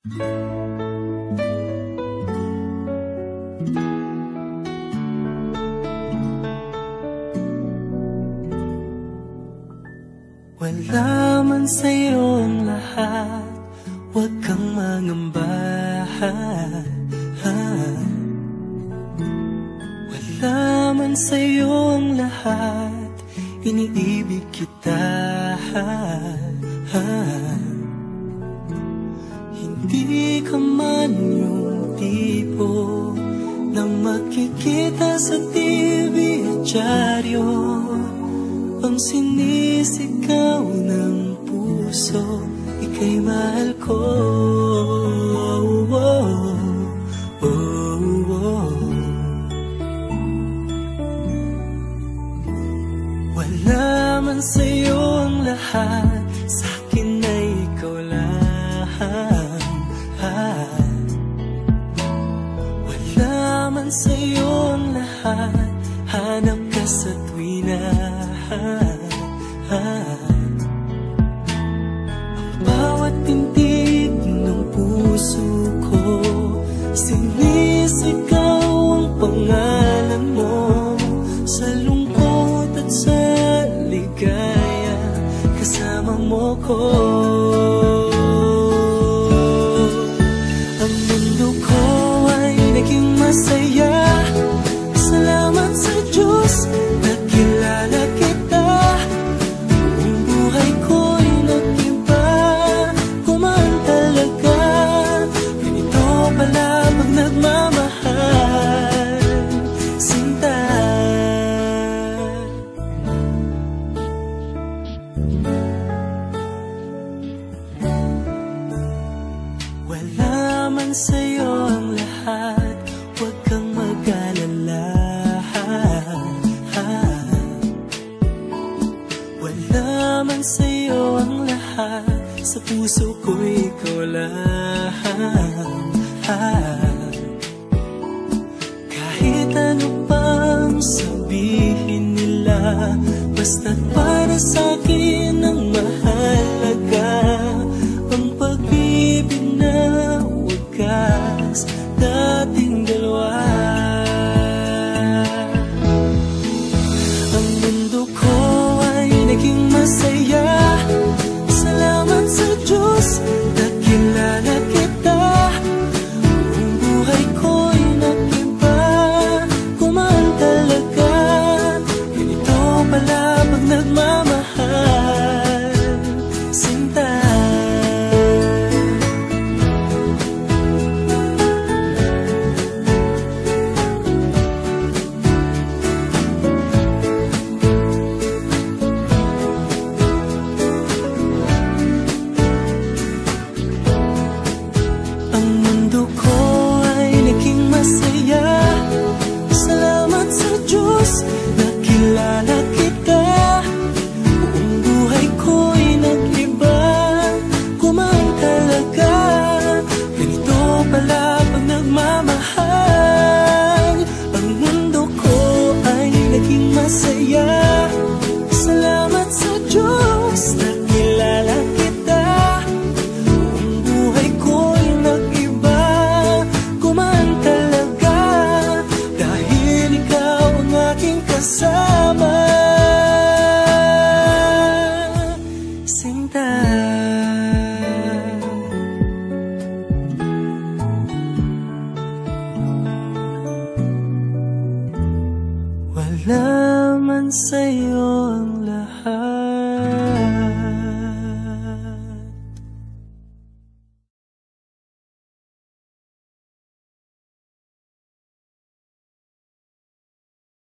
Wala man sa'yo ang lahat, huwag kang mangamba. Wala man sa'yo ang lahat, iniibig kita. Hindi ka man yung tipo na makikita sa TV at dyaryo, ang sinisigaw ng puso, ika'y mahal ko. Wala man sa'yo ang lahat, sa'kin ay ikaw lang. Wala man sa'yo ang lahat, hanap ka sa tuwina. Ang bawat tintig ng puso ko, sinisigaw ang pangalan mo. Sa lungkot at sa ligaya, kasama mo ko. Ang mundo ko ay naging masaya, salamat sa Diyos, nakilala kita. Ang buhay ko'y nag-iba, kumaan talaga. Ganito pala pag nagmamahal, sinta. Wala man sa'yo ang lahat, huwag kang mag-alala. Wala man sa'yo ang lahat, sa puso ko'y ikaw lang. Kahit ano pang sabihin nila, basta't para sa'kin ang mahalaga, ang pag-ibig na wagas dating dalawa. Ang mundo ko ay naging masaya, salamat sa Diyos, nakilala kita. Ang buhay ko'y nag-iba, kumaan talaga. Ganito pala pag nagmamahal, sinta. Ang mundo ko ay naging masaya, salamat sa Diyos, nakilala kita. Buong buhay ko'y nag-iba, kumaan talaga. Ganito pala pag nagmamahal. Ang mundo ko ay naging masaya, salamat sa Diyos, nakilala kita. Buong buhay ko'y nag-iba, kumaan talaga. Dahil ikaw ang aking kasama, sinta. Wala man sa'yo ang lahat.